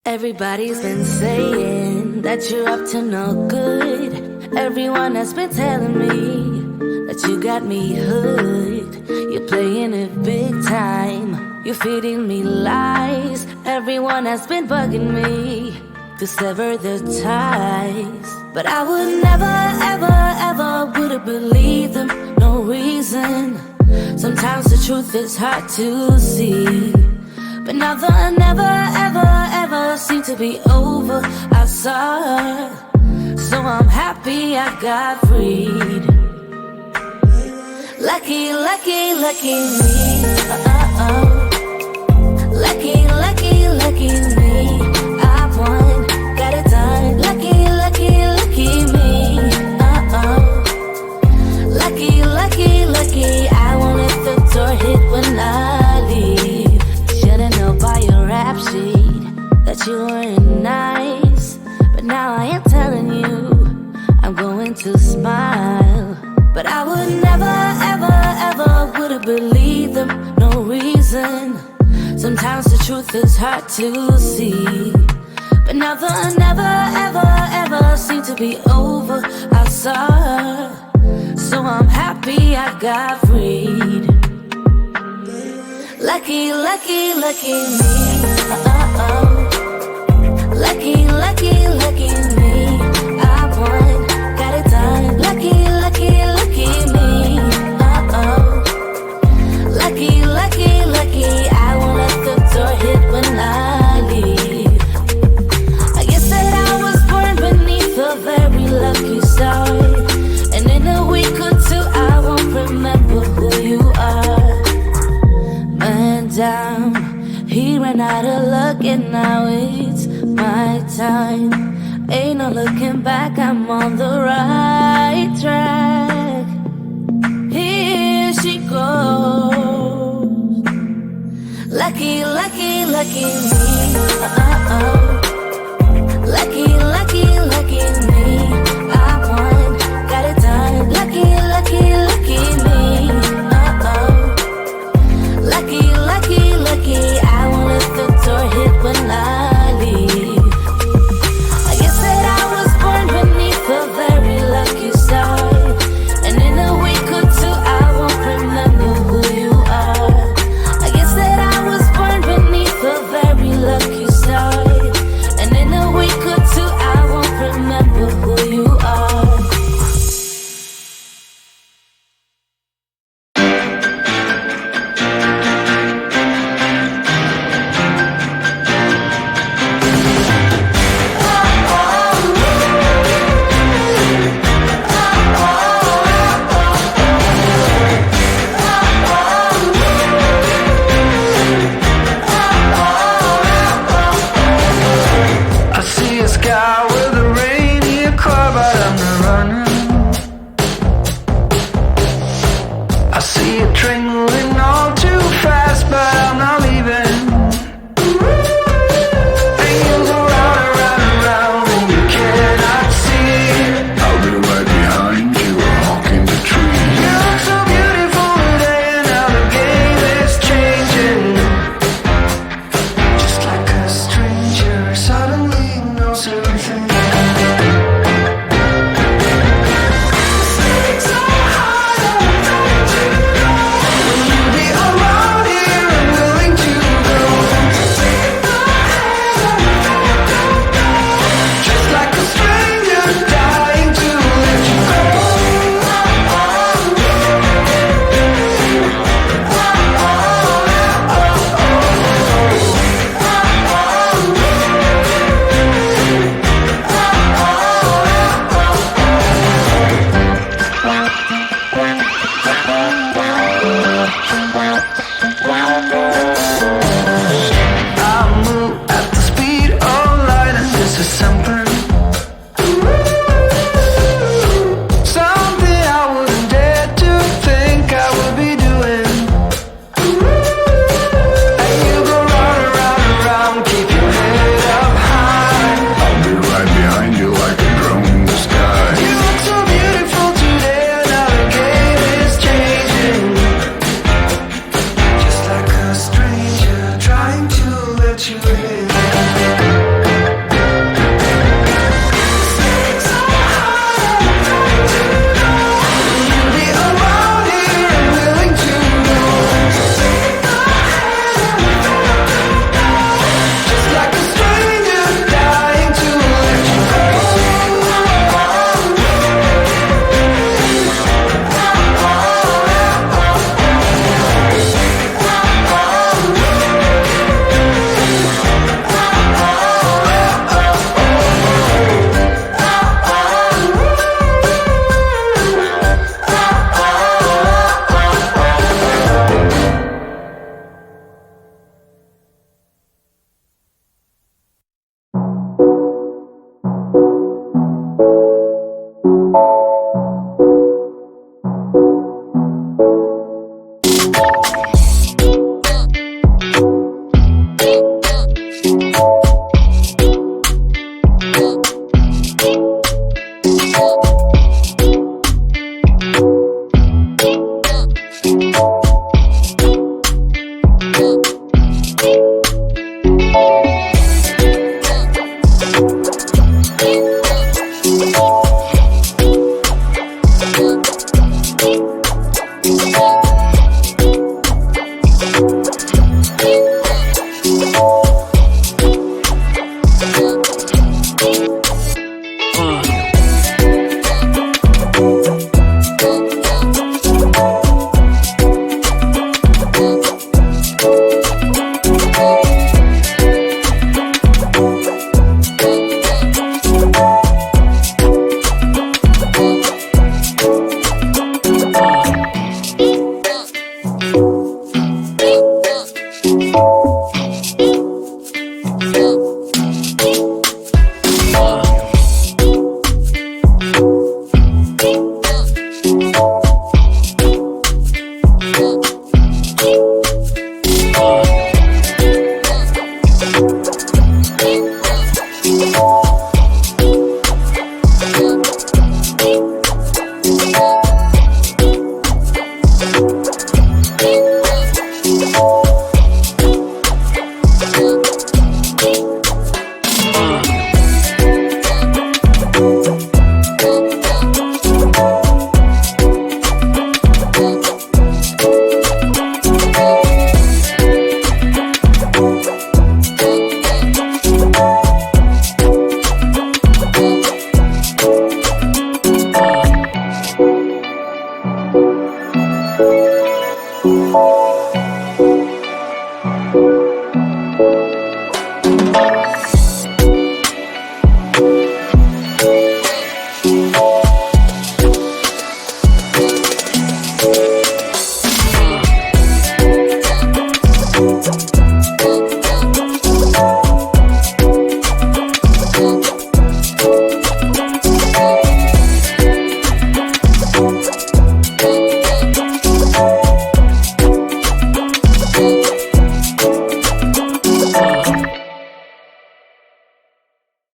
Everybody's been saying that you're up to no good. Everyone has been telling me that you got me hooked. You're playing it big time. You're feeding me lies. Everyone has been bugging me to sever the ties. But I would never, ever, ever would have believed them. No reason. Sometimes the truth is hard to see. But now the never, ever, ever seemed to be over. I saw her, so I'm happy I got freed. Lucky, lucky, lucky me. Lucky, lucky, lucky me. I won, got it done. Lucky, lucky, lucky me. Lucky, lucky, lucky. I won't let the door hit when I leave. Should've known by your rap sheet that you weren't nice. But now I am telling you, I'm going to smile. But I would never, ever, ever would have believed them. No reason. Sometimes the truth is hard to see. But now the never, ever, ever seemed to be over. I saw her, so I'm happy I got freed. Lucky, lucky, lucky me. Lucky, lucky, lucky me. I won, got it done. Lucky, lucky, lucky me. Lucky, lucky, lucky. I won't let the door hit when I leave. I guess that I was born beneath a very lucky star. And in a week or two I won't remember who you are. Man down, he ran out of luck and now it's my time. Ain't no looking back, I'm on the right track. Here she goes. Lucky, lucky, lucky me. Lucky, lucky, lucky me. I won, got it done. Lucky, lucky, lucky me. Lucky, lucky, lucky. I won't let the door hit when I leave. I guess that I was born beneath a very lucky star. And in a week or two I won't remember who you are. I guess that I was born beneath a very lucky star.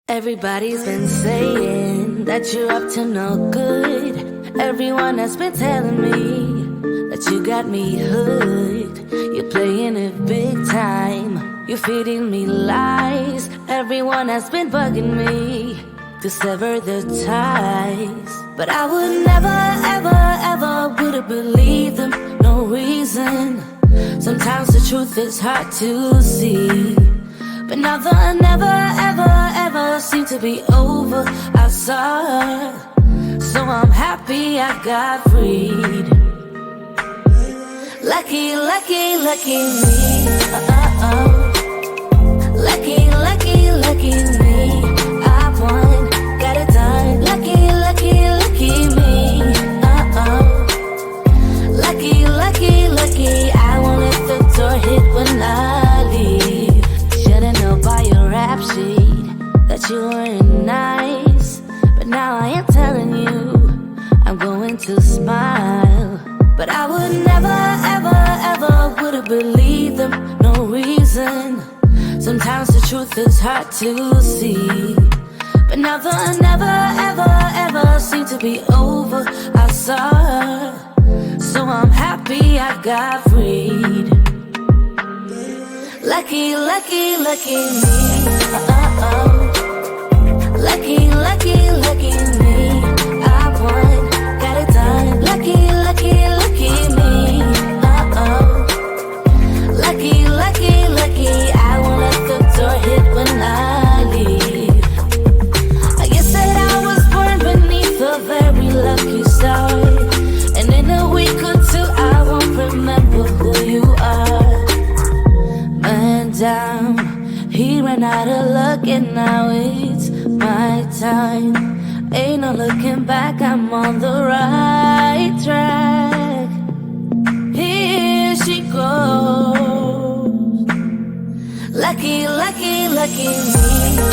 Everybody's been saying that you're up to no good. Everyone has been telling me that you got me hooked. You're playing it big time. You're feeding me lies. Everyone has been bugging me to sever the ties. But I would never, ever, ever would have believed them. No reason. Sometimes the truth is hard to see. But now the never, ever, ever seemed to be over. I saw her, so I'm happy I got freed. Lucky, lucky, lucky me. Lucky, lucky, lucky me. I won, got it done. Lucky, lucky, lucky me. Lucky, lucky, lucky. I won't let the door hit when I leave. Should've known by your rap sheet that you weren't nice, but now I am telling you I'm going to smile. But I would never, ever, ever would have believed them. No reason. Sometimes the truth is hard to see. But now the never, ever, ever seemed to be over. I saw her, so I'm happy I got freed. Lucky, lucky, lucky me. Lucky, lucky, lucky me. I won, got it done. Lucky, lucky, lucky me. Lucky, lucky, lucky. I won't let the door hit when I leave. I guess that I was born beneath a very lucky star, and in a week or two I won't remember who you are. Man down, he ran out of luck and now it's my time. Ain't no looking back, I'm on the right track. Here she goes. Lucky, lucky, lucky me.